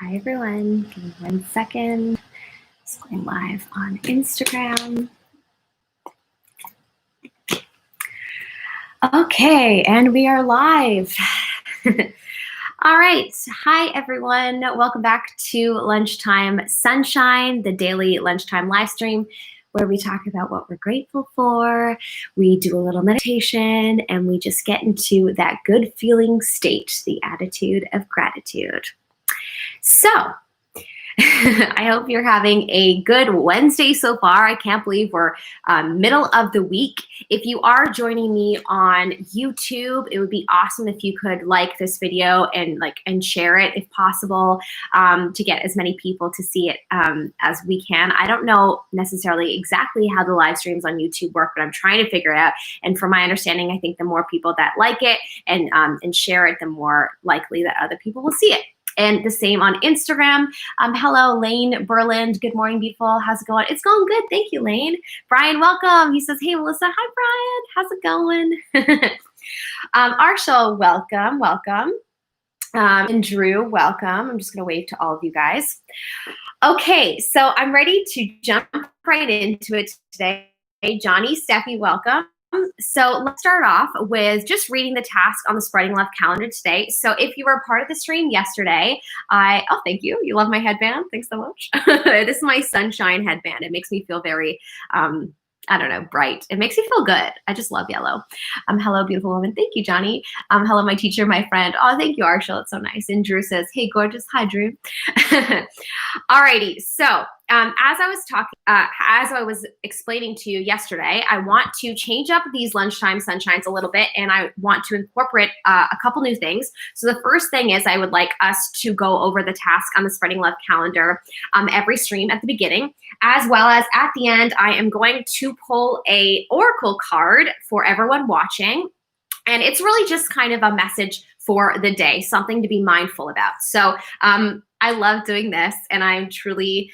Hi everyone, give me 1 second. It's going live on Instagram. Okay, and we are live. All right, hi everyone. Welcome back to Lunchtime Sunshine, the daily lunchtime live stream where we talk about what we're grateful for. We do a little meditation and we just get into that good feeling state, the attitude of gratitude. So, I hope you're having a good Wednesday so far. I can't believe we're middle of the week. If you are joining me on YouTube, it would be awesome if you could like this video and share it if possible, to get as many people to see it as we can. I don't know necessarily exactly how the live streams on YouTube work, but I'm trying to figure it out. And from my understanding, I think the more people that like it and share it, the more likely that other people will see it. And the same on Instagram. Hello, Lane Berland. Good morning, beautiful. How's it going? It's going good. Thank you, Lane. Brian, welcome. He says, hey, Melissa. Hi, Brian. How's it going? Arshel, welcome. And Drew, welcome. I'm just going to wave to all of you guys. Okay, so I'm ready to jump right into it today. Johnny, Steffi, welcome. So let's start off with just reading the task on the Spreading Love calendar today. So if you were a part of the stream yesterday, oh, thank you. You love my headband. Thanks so much. This is my sunshine headband. It makes me feel very, I don't know, bright. It makes me feel good. I just love yellow. Hello, beautiful woman. Thank you, Johnny. Hello, my teacher, my friend. Oh, thank you, Arshel. It's so nice. And Drew says, hey, gorgeous. Hi, Drew. Alrighty. So as I was explaining to you yesterday, I want to change up these lunchtime sunshines a little bit, and I want to incorporate a couple new things. So the first thing is I would like us to go over the task on the Spreading Love calendar every stream at the beginning, as well as at the end. I am going to pull a oracle card for everyone watching, and it's really just kind of a message for the day, something to be mindful about. So I love doing this, and I'm truly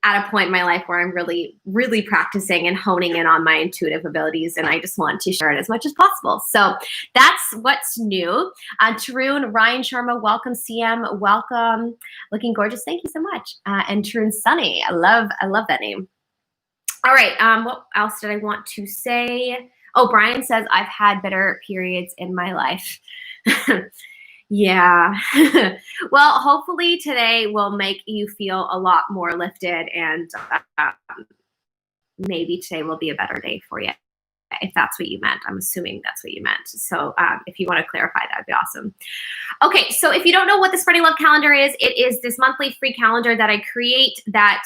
at a point in my life where I'm really, really practicing and honing in on my intuitive abilities, and I just want to share it as much as possible. So that's what's new. Tarun, Ryan Sharma, welcome. CM, welcome. Looking gorgeous. Thank you so much. And Tarun Sunny, I love that name. All right. What else did I want to say? Oh, Brian says I've had better periods in my life. Yeah. Well, hopefully today will make you feel a lot more lifted, and maybe today will be a better day for you, if that's what you meant. I'm assuming that's what you meant. So if you want to clarify, that'd be awesome. Okay, so if you don't know what the Spreading Love calendar is, it is this monthly free calendar that I create that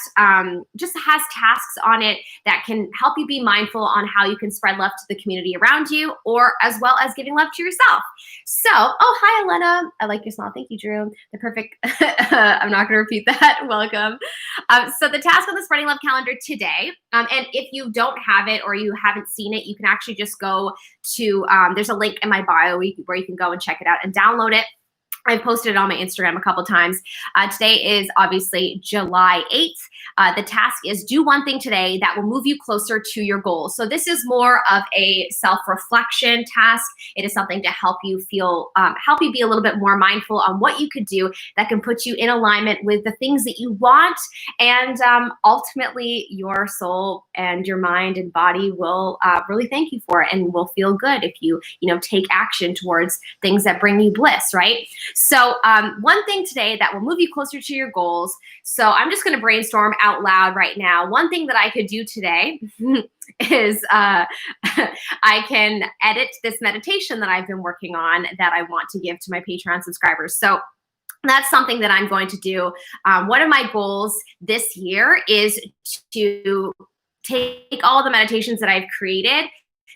just has tasks on it that can help you be mindful on how you can spread love to the community around you, or as well as giving love to yourself. So, oh, hi, Elena. I like your smile. Thank you, Drew. The perfect, I'm not going to repeat that. Welcome. So the task on the Spreading Love calendar today, and if you don't have it or you haven't seen it, you can actually just go to, there's a link in my bio where you can go and check it out and download it. I've posted it on my Instagram a couple times. Today is obviously July 8th. The task is do one thing today that will move you closer to your goals. So this is more of a self-reflection task. It is something to help you feel, help you be a little bit more mindful on what you could do that can put you in alignment with the things that you want. And ultimately, your soul and your mind and body will really thank you for it, and will feel good if you take action towards things that bring you bliss, right? So one thing today that will move you closer to your goals. So I'm just going to brainstorm out loud right now. One thing that I could do today is I can edit this meditation that I've been working on that I want to give to my Patreon subscribers. So that's something that I'm going to do. One of my goals this year is to take all the meditations that I've created,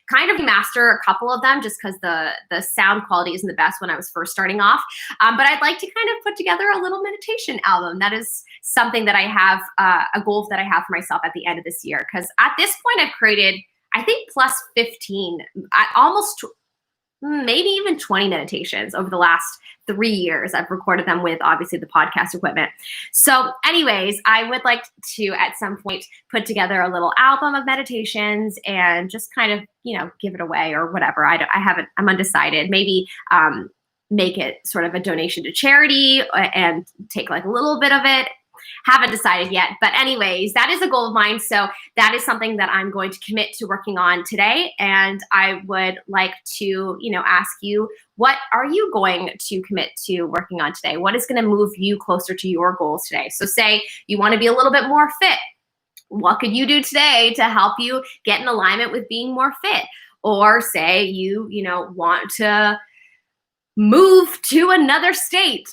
kind of master a couple of them, just because the sound quality isn't the best when I was first starting off. But I'd like to kind of put together a little meditation album. That is something that I have, a goal that I have for myself at the end of this year. Because at this point, I've created, I think, plus 15, almost maybe even 20 meditations over the last 3 years. I've recorded them with obviously the podcast equipment. So anyways, I would like to at some point put together a little album of meditations and just kind of, give it away or whatever. I haven't, I'm undecided. Maybe make it sort of a donation to charity and take like a little bit of it. Haven't decided yet, but anyways, that is a goal of mine. So that is something that I'm going to commit to working on today. And I would like to, ask you, what are you going to commit to working on today? What is going to move you closer to your goals today? So say you want to be a little bit more fit. What could you do today to help you get in alignment with being more fit? Or say you want to move to another state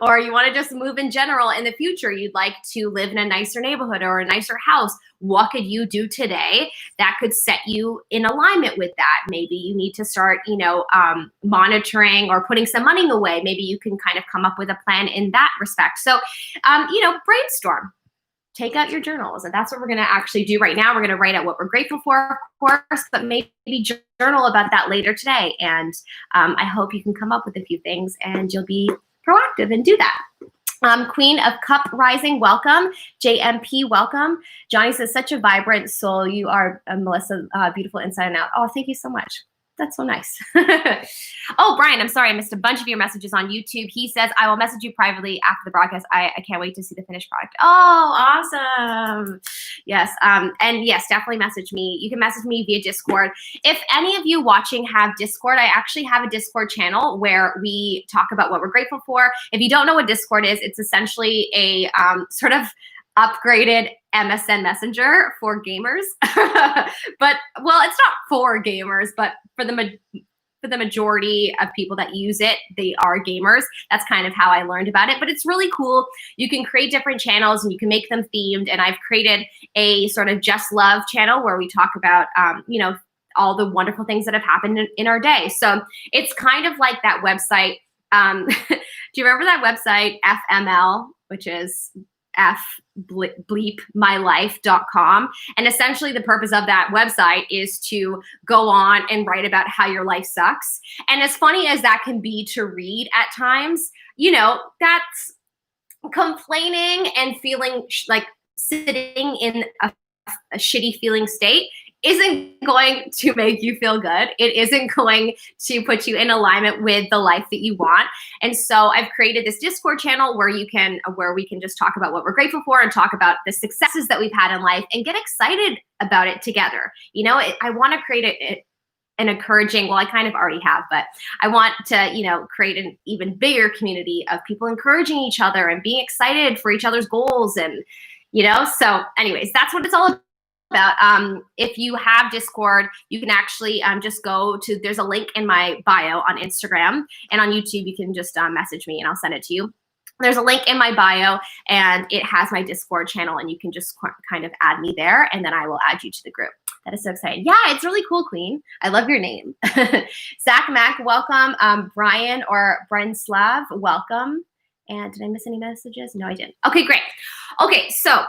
or you want to just move in general in the future. You'd like to live in a nicer neighborhood or a nicer house. What could you do today that could set you in alignment with that? Maybe you need to start, monitoring or putting some money away. Maybe you can kind of come up with a plan in that respect. So, brainstorm. Take out your journals. And that's what we're going to actually do right now. We're going to write out what we're grateful for, of course, but maybe journal about that later today. And I hope you can come up with a few things and you'll be proactive and do that. Queen of Cup Rising, welcome. JMP, welcome. Johnny says, such a vibrant soul. You are, Melissa, beautiful inside and out. Oh, thank you so much. That's so nice. Oh, Brian, I'm sorry. I missed a bunch of your messages on YouTube. He says, I will message you privately after the broadcast. I can't wait to see the finished product. Oh, awesome. Yes. And yes, definitely message me. You can message me via Discord. If any of you watching have Discord, I actually have a Discord channel where we talk about what we're grateful for. If you don't know what Discord is, it's essentially a sort of upgraded MSN Messenger for gamers. But, well, it's not for gamers, but for the majority of people that use it, they are gamers. That's kind of how I learned about it, but it's really cool. You can create different channels and you can make them themed. And I've created a sort of Just Love channel where we talk about, all the wonderful things that have happened in our day. So it's kind of like that website. Do you remember that website, FML, which is bleepmylife.com. And essentially the purpose of that website is to go on and write about how your life sucks. And as funny as that can be to read at times, that's complaining and feeling like sitting in a shitty feeling state isn't going to make you feel good. It isn't going to put you in alignment with the life that you want. And so I've created this Discord channel where we can just talk about what we're grateful for and talk about the successes that we've had in life and get excited about it together. I want to create an encouraging, well, I kind of already have, but I want to, create an even bigger community of people encouraging each other and being excited for each other's goals. And, so anyways, that's what it's all about. If you have Discord, you can actually just go to, there's a link in my bio on Instagram, and on YouTube, you can just message me and I'll send it to you. There's a link in my bio and it has my Discord channel, and you can just kind of add me there and then I will add you to the group. That is so exciting. Yeah, it's really cool, Queen. I love your name. Zach Mack, welcome. Brian or Brenslav, welcome. And did I miss any messages? No, I didn't. Okay, great. Okay, so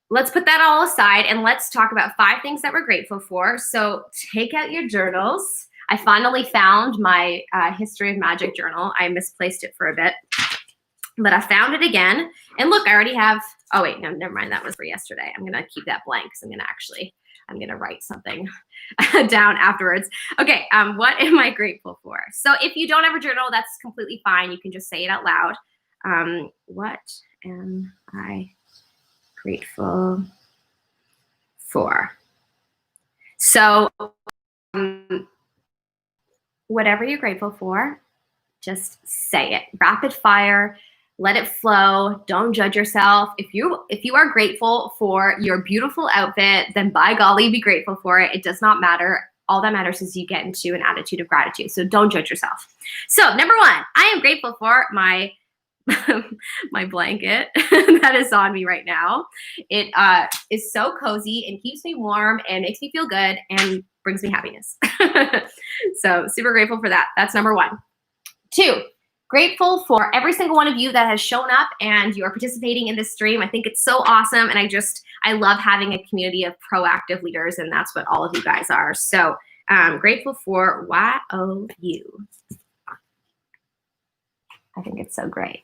let's put that all aside and let's talk about 5 things that we're grateful for. So take out your journals. I finally found my History of Magic journal. I misplaced it for a bit, but I found it again. And look, I already have, oh wait, no, never mind. That was for yesterday. I'm going to keep that blank because I'm going to write something down afterwards. Okay, what am I grateful for? So if you don't have a journal, that's completely fine. You can just say it out loud. What am I grateful for? So whatever you're grateful for, just say it. Rapid fire, let it flow. Don't judge yourself. If you are grateful for your beautiful outfit, then by golly, be grateful for it. It does not matter. All that matters is you get into an attitude of gratitude. So don't judge yourself. So number 1, I am grateful for my blanket that is on me right now. It is so cozy and keeps me warm and makes me feel good and brings me happiness. So super grateful for that. That's number 1. 2, grateful for every single one of you that has shown up and you are participating in this stream. I think it's so awesome. And I love having a community of proactive leaders, and that's what all of you guys are. So grateful for YOU. I think it's so great.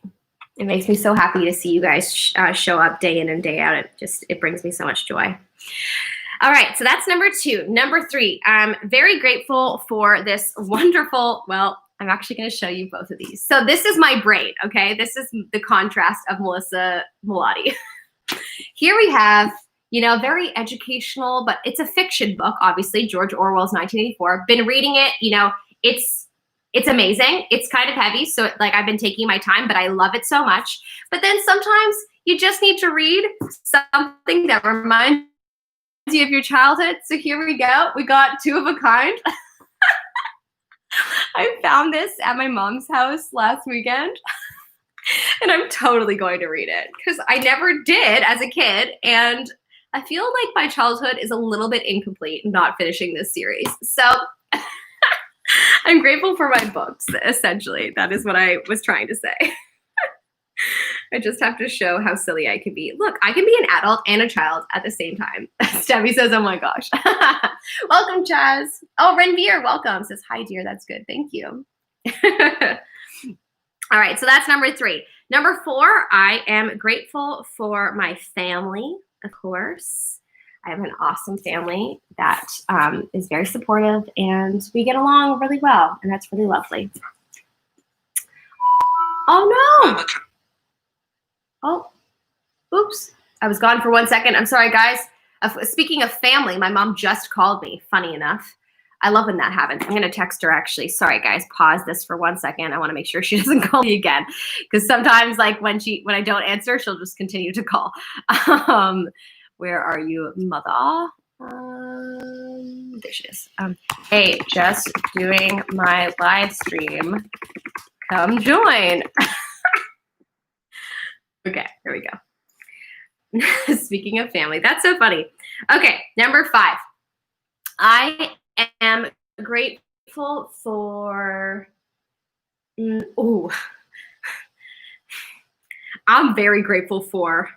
It makes me so happy to see you guys show up day in and day out. It brings me so much joy. All right, so that's number 2. Number 3, I'm very grateful for this wonderful, well, I'm actually going to show you both of these. So this is my brain, okay? This is the contrast of Melissa Mulati. Here we have, you know, very educational, but it's a fiction book, obviously, George Orwell's 1984. Been reading it, you know, it's amazing. It's kind of heavy, so like I've been taking my time, but I love it so much. But then sometimes you just need to read something that reminds you of your childhood. So here we go. We got Two of a Kind. I found this at my mom's house last weekend. And I'm totally going to read it because I never did as a kid. And I feel like my childhood is a little bit incomplete not finishing this series. So I'm grateful for my books, essentially. That is what I was trying to say. I just have to show how silly I can be. Look, I can be an adult and a child at the same time. Steffi says, oh my gosh. Welcome, Chaz. Oh, Renvier, welcome. Says, hi, dear. That's good. Thank you. All right, so that's number 3. Number 4, I am grateful for my family, of course. I have an awesome family that is very supportive, and we get along really well, and that's really lovely. Oh, no. Oh, oops. I was gone for 1 second. I'm sorry, guys. Speaking of family, my mom just called me, funny enough. I love when that happens. I'm going to text her, actually. Sorry, guys. Pause this for 1 second. I want to make sure she doesn't call me again. Because sometimes, like, when I don't answer, she'll just continue to call. Where are you, mother? There she is. Hey, just doing my live stream. Come join. Okay, here we go. Speaking of family, that's so funny. Okay, number 5. I am grateful for, I'm very grateful for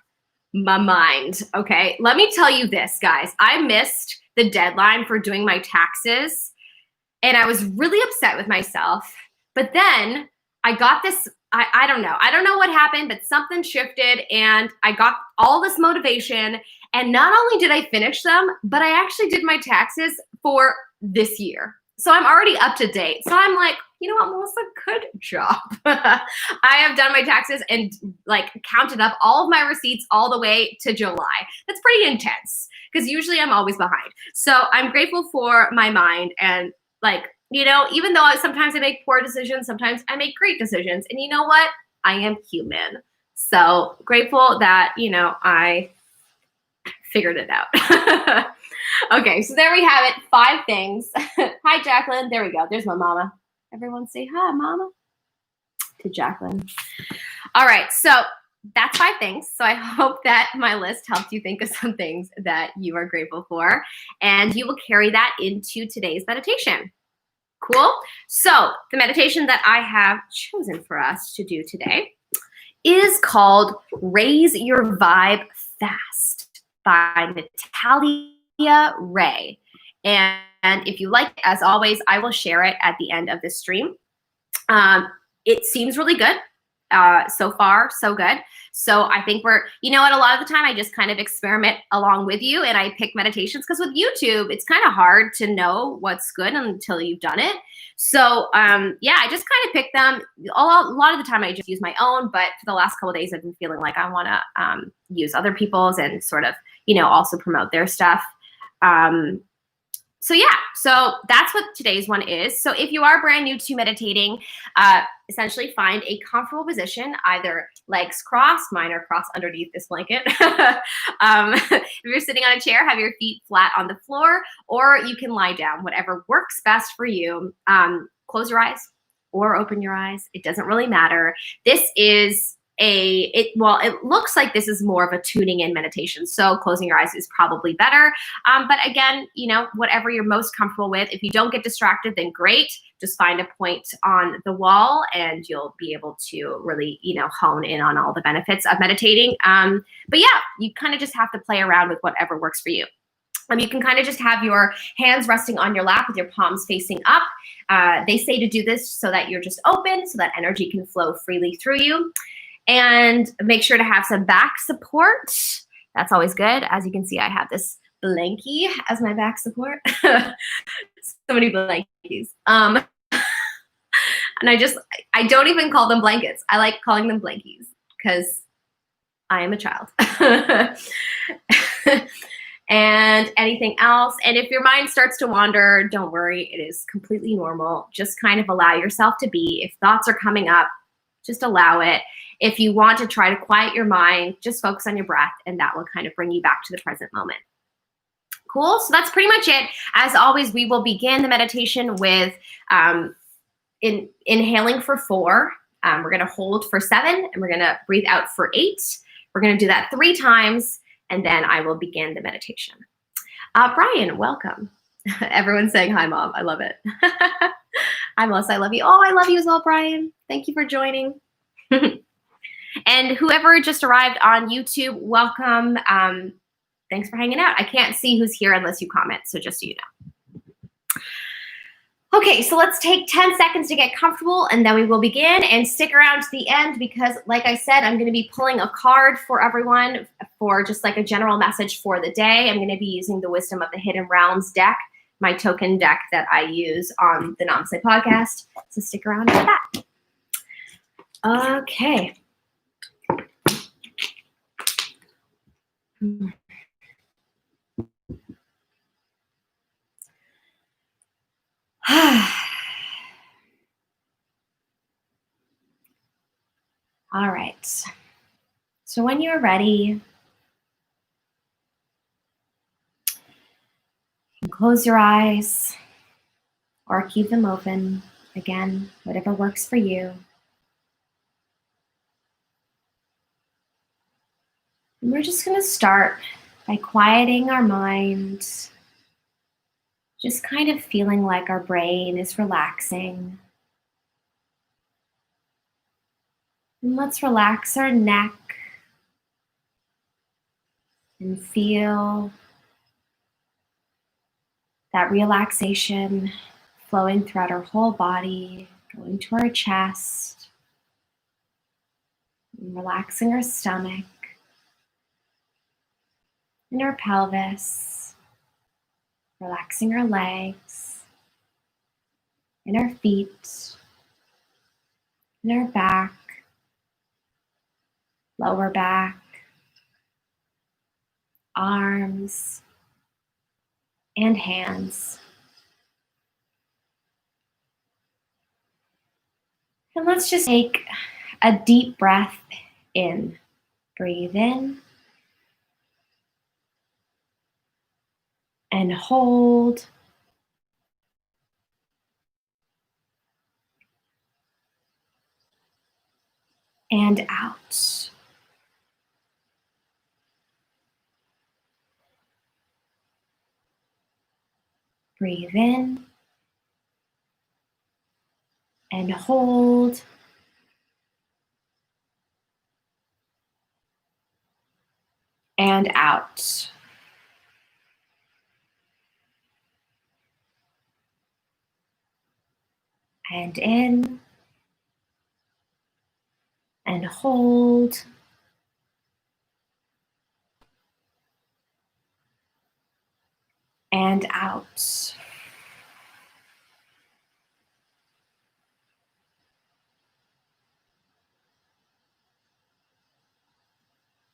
my mind, okay? Let me tell you this, guys. I missed the deadline for doing my taxes, and I was really upset with myself. But then I got this, I don't know. I don't know what happened, but something shifted, and I got all this motivation. And not only did I finish them, but I actually did my taxes for this year. So I'm already up to date. So I'm like, you know what, Melissa, good job. I have done my taxes and like counted up all of my receipts all the way to July. That's pretty intense because usually I'm always behind. So I'm grateful for my mind and like, you know, even though sometimes I make poor decisions, sometimes I make great decisions. And you know what? I am human. So grateful that, you know, I figured it out. Okay, so there we have it. 5 things. Hi, Jacqueline. There we go. There's my mama. Everyone say hi, mama, to Jacqueline. All right, so that's 5 things. So I hope that my list helped you think of some things that you are grateful for, and you will carry that into today's meditation. Cool? So the meditation that I have chosen for us to do today is called Raise Your Vibe Fast by Natalia Ray. And if you like, as always, I will share it at the end of this stream. It seems really good. So far, so good. So I think we're, you know what, a lot of the time I just kind of experiment along with you and I pick meditations because with YouTube, it's kind of hard to know what's good until you've done it. So yeah, I just kind of pick them. A lot of the time I just use my own, but for the last couple of days, I've been feeling like I want to use other people's and sort of, you know, also promote their stuff. So yeah, so that's what today's one is. So if you are brand new to meditating, essentially find a comfortable position, either legs crossed, mine are crossed underneath this blanket. If you're sitting on a chair, have your feet flat on the floor, or you can lie down, whatever works best for you. Close your eyes or open your eyes. It doesn't really matter. This is it looks like this is more of a tuning in meditation. So closing your eyes is probably better. But again, you know, whatever you're most comfortable with. If you don't get distracted, then great. Just find a point on the wall and you'll be able to really, you know, hone in on all the benefits of meditating. But yeah, you kind of just have to play around with whatever works for you. You can kind of just have your hands resting on your lap with your palms facing up. They say to do this so that you're just open, so that energy can flow freely through you. And make sure to have some back support. That's always good. As you can see, I have this blankie as my back support. So many blankies. And I don't even call them blankets. I like calling them blankies because I am a child. And anything else. And if your mind starts to wander, don't worry. It is completely normal. Just kind of allow yourself to be. If thoughts are coming up, just allow it. If you want to try to quiet your mind, just focus on your breath, and that will kind of bring you back to the present moment. Cool. So that's pretty much it. As always, we will begin the meditation with inhaling for 4. We're going to hold for 7, and we're going to breathe out for 8. We're going to do that 3 times, and then I will begin the meditation. Brian, welcome. Everyone's saying hi, Mom. I love it. Hi, Melissa. I love you. Oh, I love you as well, Brian. Thank you for joining. And whoever just arrived on YouTube, welcome. Thanks for hanging out. I can't see who's here unless you comment, so just so you know. Okay, so let's take 10 seconds to get comfortable, and then we will begin. And stick around to the end because, like I said, I'm going to be pulling a card for everyone for just like a general message for the day. I'm going to be using the Wisdom of the Hidden Realms deck, my token deck that I use on the Namaste podcast. So stick around for that. Okay. All right. So when you're ready, you can close your eyes or keep them open. Again, whatever works for you. And we're just going to start by quieting our mind, just kind of feeling like our brain is relaxing. And let's relax our neck and feel that relaxation flowing throughout our whole body, going to our chest, and relaxing our stomach and our pelvis, relaxing our legs and our feet and our back, lower back, arms, and hands. And let's just take a deep breath in. Breathe in and hold. And out. Breathe in and hold. And out. And in and hold. And out.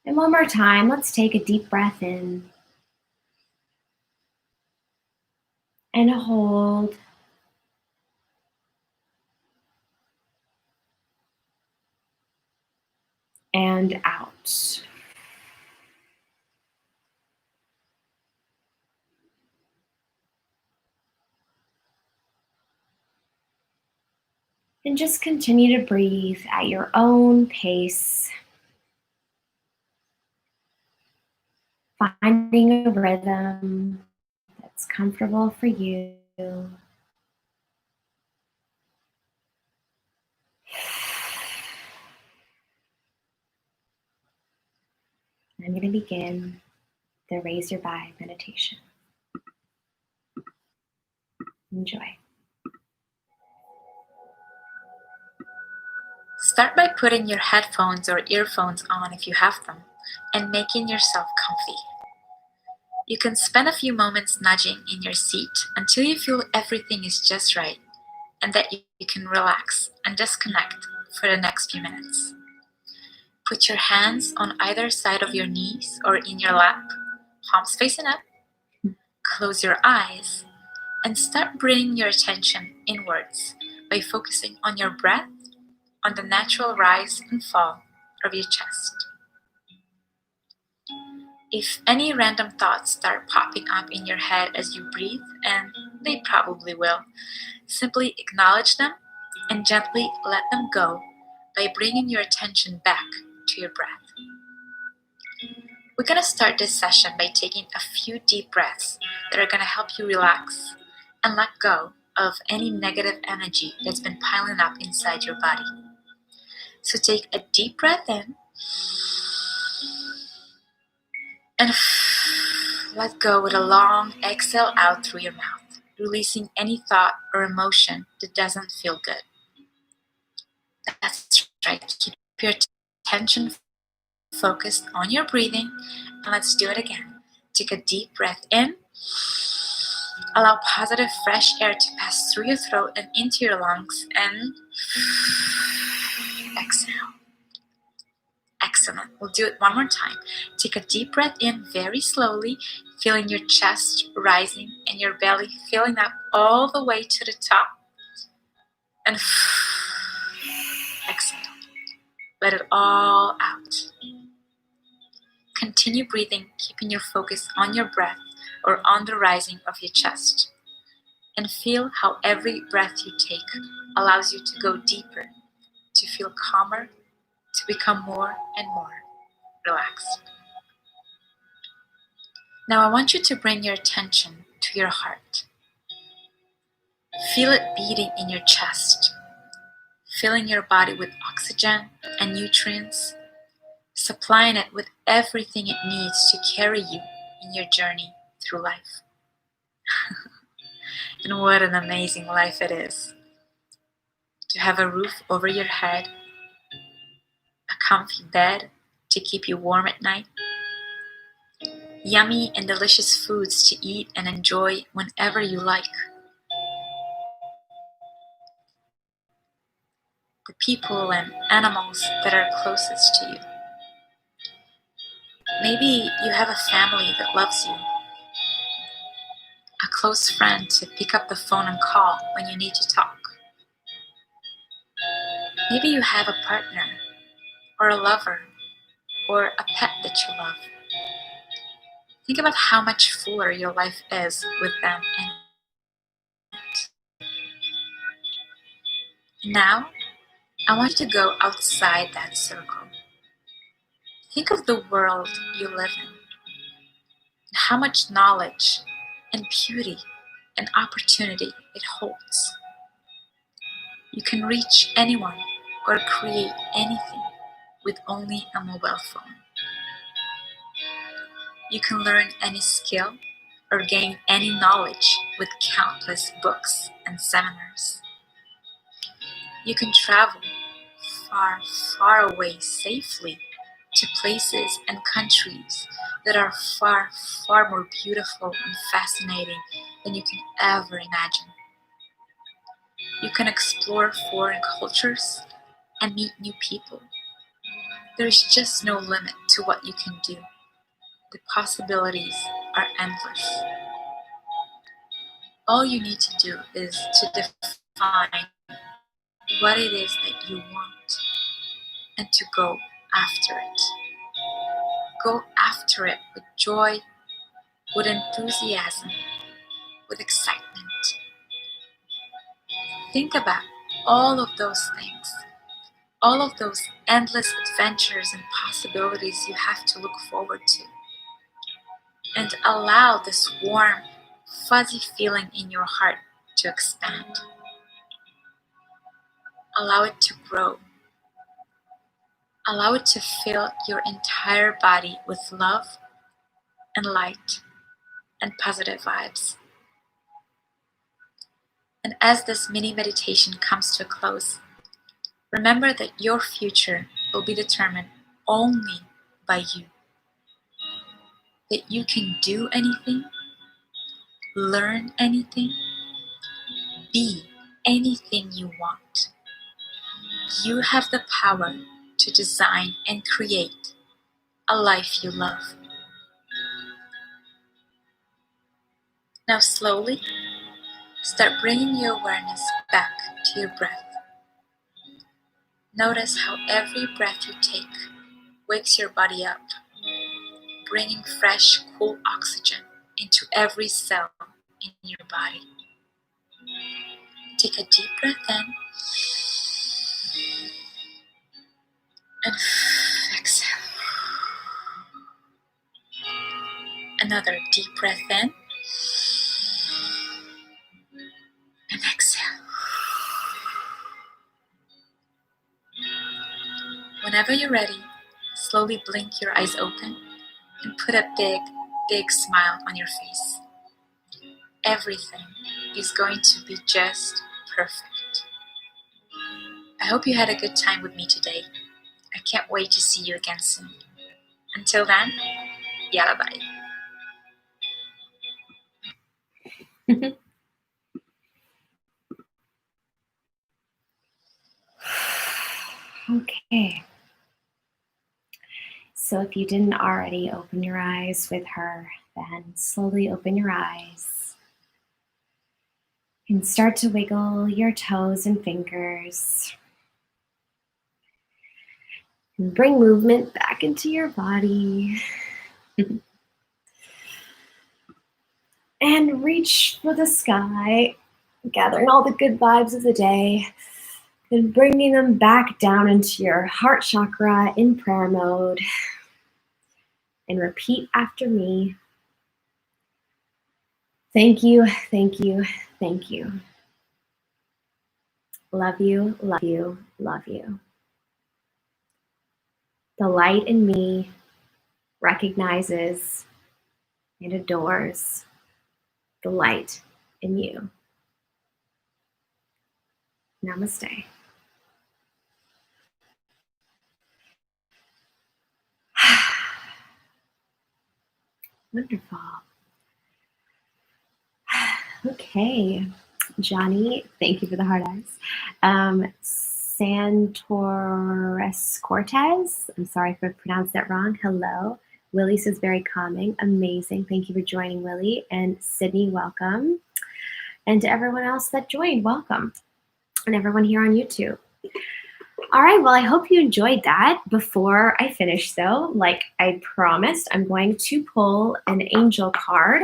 And one more time, let's take a deep breath in and hold. And out. And just continue to breathe at your own pace, finding a rhythm that's comfortable for you. I'm going to begin the Raise Your Vibe meditation. Enjoy. Start by putting your headphones or earphones on if you have them, and making yourself comfy. You can spend a few moments nudging in your seat until you feel everything is just right. and that you can relax and disconnect for the next few minutes. Put your hands on either side of your knees or in your lap, palms facing up. Close your eyes and start bringing your attention inwards by focusing on your breath, on the natural rise and fall of your chest. If any random thoughts start popping up in your head as you breathe, and they probably will, simply acknowledge them and gently let them go by bringing your attention back to your breath. We're going to start this session by taking a few deep breaths that are going to help you relax and let go of any negative energy that's been piling up inside your body. So take a deep breath in and let go with a long exhale out through your mouth, releasing any thought or emotion that doesn't feel good. That's right. Keep your attention focused on your breathing, and let's do it again. Take a deep breath in. Allow positive fresh air to pass through your throat and into your lungs, and exhale. Excellent. We'll do it one more time. Take a deep breath in very slowly, feeling your chest rising and your belly filling up all the way to the top. And exhale. Let it all out. Continue breathing, keeping your focus on your breath or on the rising of your chest. And feel how every breath you take allows you to go deeper, to feel calmer, to become more and more relaxed. Now I want you to bring your attention to your heart. Feel it beating in your chest, filling your body with oxygen and nutrients, supplying it with everything it needs to carry you in your journey through life. And what an amazing life it is. To have a roof over your head, a comfy bed to keep you warm at night, yummy and delicious foods to eat and enjoy whenever you like. The people and animals that are closest to you. Maybe you have a family that loves you, a close friend to pick up the phone and call when you need to talk. Maybe you have a partner or a lover or a pet that you love. Think about how much fuller your life is with them in it. Now, I want you to go outside that circle. Think of the world you live in, and how much knowledge and beauty and opportunity it holds. You can reach anyone or create anything with only a mobile phone. You can learn any skill or gain any knowledge with countless books and seminars. You can travel far, far away safely to places and countries that are far, far more beautiful and fascinating than you can ever imagine. You can explore foreign cultures and meet new people. There's just no limit to what you can do. The possibilities are endless. All you need to do is to define what it is that you want and to go after it. Go after it with joy, with enthusiasm, with excitement. Think about all of those things, all of those endless adventures and possibilities you have to look forward to. And allow this warm, fuzzy feeling in your heart to expand. Allow it to grow. Allow it to fill your entire body with love and light and positive vibes. And as this mini meditation comes to a close, remember that your future will be determined only by you. That you can do anything, learn anything, be anything you want. You have the power to design and create a life you love. Now slowly, start bringing your awareness back to your breath. Notice how every breath you take wakes your body up, bringing fresh, cool oxygen into every cell in your body. Take a deep breath in and exhale. Another deep breath in and exhale. Whenever you're ready, slowly blink your eyes open and put a big, big smile on your face. Everything is going to be just perfect. I hope you had a good time with me today. I can't wait to see you again soon. Until then, yalla bye. Okay. So if you didn't already open your eyes with her, then slowly open your eyes and start to wiggle your toes and fingers. And bring movement back into your body. And reach for the sky, gathering all the good vibes of the day and bringing them back down into your heart chakra in prayer mode. And repeat after me. Thank you, thank you, thank you. Love you, love you, love you. The light in me recognizes and adores the light in you. Namaste. Wonderful. Okay, Johnny, thank you for the hard eyes. Santoris Cortez, I'm sorry if I pronounced that wrong. Hello. Willie says very calming, amazing. Thank you for joining, Willie. And Sydney, welcome. And to everyone else that joined, welcome. And everyone here on YouTube. All right, well, I hope you enjoyed that. Before I finish though, like I promised, I'm going to pull an angel card.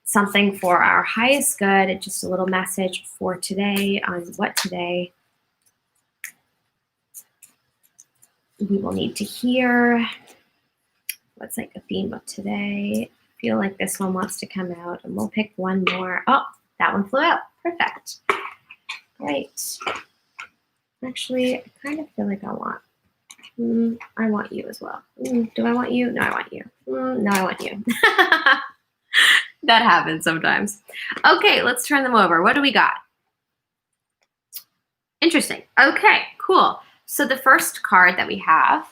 Something for our highest good, just a little message for today on what today we will need to hear. What's like a theme of today? I feel like this one wants to come out, and we'll pick one more. Oh, that one flew out. Perfect. Great. Actually, I kind of feel like I want you as well. Do I want you? No, I want you. No, I want you. That happens sometimes. Okay, let's turn them over. What do we got? Interesting. Okay, cool. So the first card that we have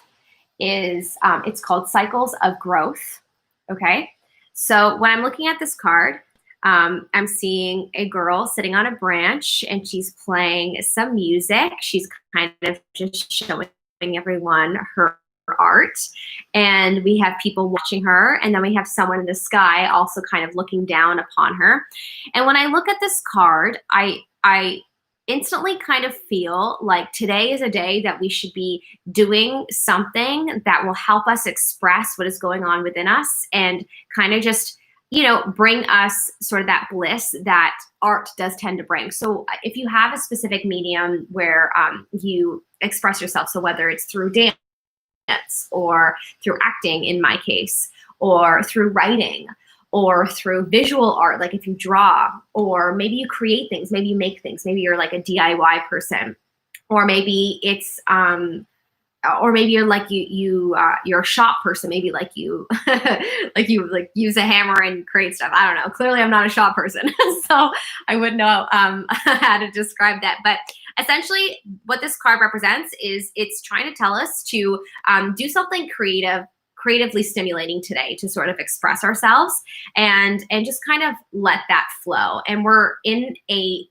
is, it's called Cycles of Growth. Okay, so when I'm looking at this card, I'm seeing a girl sitting on a branch and she's playing some music. She's kind of just showing everyone her art, and we have people watching her, and then we have someone in the sky also kind of looking down upon her. And when I look at this card, I instantly kind of feel like today is a day that we should be doing something that will help us express what is going on within us and kind of just, you know, bring us sort of that bliss that art does tend to bring. So if you have a specific medium where you express yourself, so whether it's through dance or through acting in my case, or through writing, or through visual art, like if you draw, or maybe you create things, maybe you make things, maybe you're like a DIY person, or maybe it's or maybe you're like you're a shop person, maybe like you like use a hammer and create stuff. I don't know. Clearly I'm not a shop person, so I wouldn't know how to describe that. But essentially what this card represents is it's trying to tell us to do something creatively stimulating today to sort of express ourselves and just kind of let that flow. And we're in a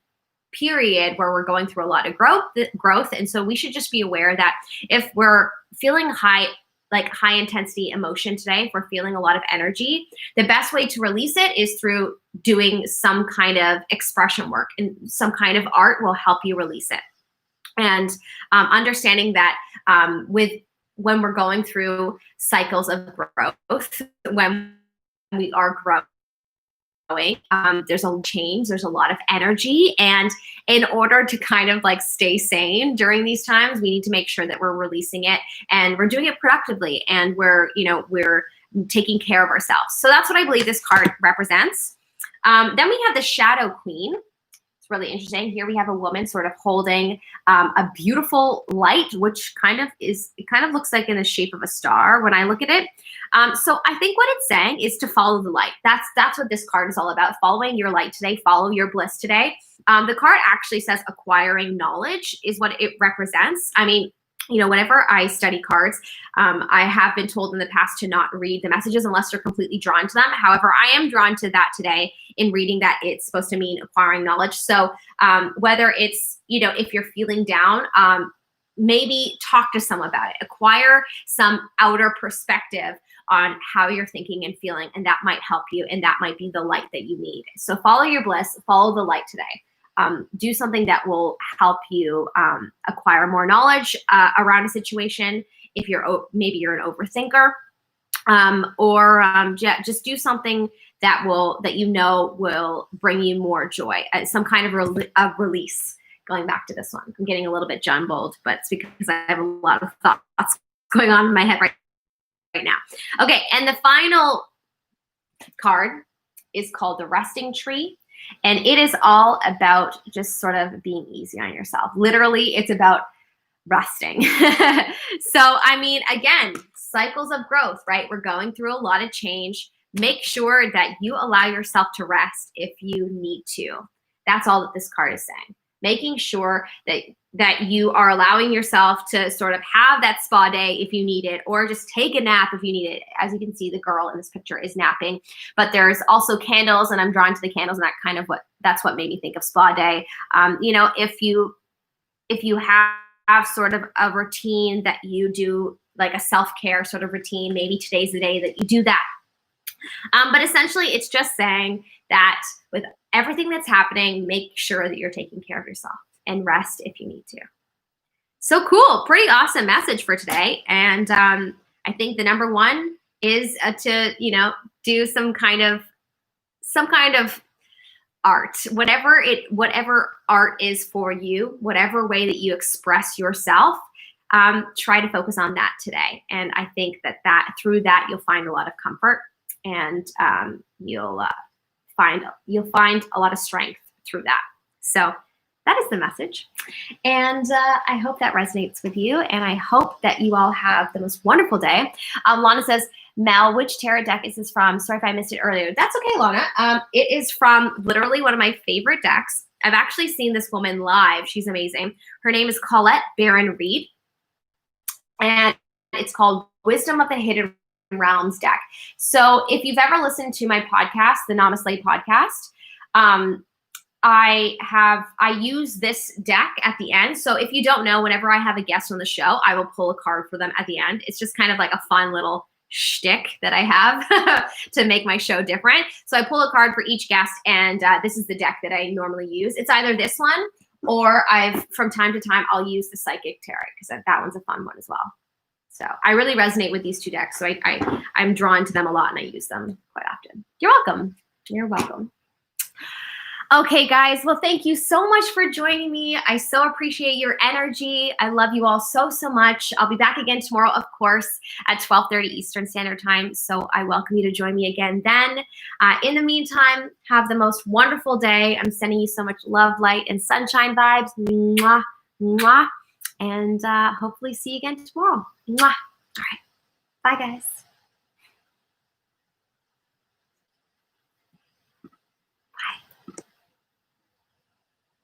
period where we're going through a lot of growth. And so we should just be aware that if we're feeling high intensity emotion today, if we're feeling a lot of energy, the best way to release it is through doing some kind of expression work, and some kind of art will help you release it. And understanding that when we're going through cycles of growth, when we are growing, there's a change, there's a lot of energy, and in order to kind of like stay sane during these times, we need to make sure that we're releasing it and we're doing it productively, and we're taking care of ourselves. So that's what I believe this card represents. Then we have the Shadow Queen. It's really interesting. Here we have a woman sort of holding a beautiful light, which kind of looks like in the shape of a star when I look at it. So I think what it's saying is to follow the light. That's what this card is all about. Following your light today, follow your bliss today. The card actually says acquiring knowledge is what it represents. I mean, whenever I study cards, I have been told in the past to not read the messages unless you're completely drawn to them. However, I am drawn to that today in reading that it's supposed to mean acquiring knowledge. So whether it's, if you're feeling down, maybe talk to someone about it. Acquire some outer perspective on how you're thinking and feeling, and that might help you, and that might be the light that you need. So follow your bliss, follow the light today. Do something that will help you acquire more knowledge around a situation. If maybe you're an overthinker, or just do something that will bring you more joy, some kind of release. Going back to this one, I'm getting a little bit jumbled, but it's because I have a lot of thoughts going on in my head right now. Okay, and the final card is called the Resting Tree. And it is all about just sort of being easy on yourself. Literally, it's about resting. So, I mean, again, cycles of growth, right? We're going through a lot of change. Make sure that you allow yourself to rest if you need to. That's all that this card is saying. Making sure that you are allowing yourself to sort of have that spa day if you need it, or just take a nap if you need it. As you can see, the girl in this picture is napping, but there's also candles, and I'm drawn to the candles, and that's what made me think of spa day. If you have sort of a routine that you do, like a self-care sort of routine, maybe today's the day that you do that. But essentially, it's just saying that with everything that's happening, make sure that you're taking care of yourself and rest if you need to. So cool. Pretty awesome message for today. And I think the number one is to, do some kind of art, whatever art is for you, whatever way that you express yourself. Try to focus on that today. And I think that through that, you'll find a lot of comfort, and you'll find a lot of strength through that. So that is the message. And I hope that resonates with you. And I hope that you all have the most wonderful day. Lana says, Mel, which tarot deck is this from? Sorry if I missed it earlier. That's okay, Lana. It is from literally one of my favorite decks. I've actually seen this woman live. She's amazing. Her name is Colette Baron Reed. And it's called Wisdom of the Hidden Realms deck. So if you've ever listened to my podcast, the Namaste podcast, I use this deck at the end. So if you don't know, whenever I have a guest on the show, I will pull a card for them at the end. It's just kind of like a fun little shtick that I have to make my show different. So I pull a card for each guest, and this is the deck that I normally use. It's either this one, or from time to time, I'll use the Psychic Tarot, because that one's a fun one as well. So I really resonate with these two decks. So I'm drawn to them a lot, and I use them quite often. You're welcome. You're welcome. Okay, guys. Well, thank you so much for joining me. I so appreciate your energy. I love you all so, so much. I'll be back again tomorrow, of course, at 12:30 Eastern Standard Time. So I welcome you to join me again then. In the meantime, have the most wonderful day. I'm sending you so much love, light, and sunshine vibes. Mwah, mwah. And hopefully see you again tomorrow. Mwah. All right. Bye, guys.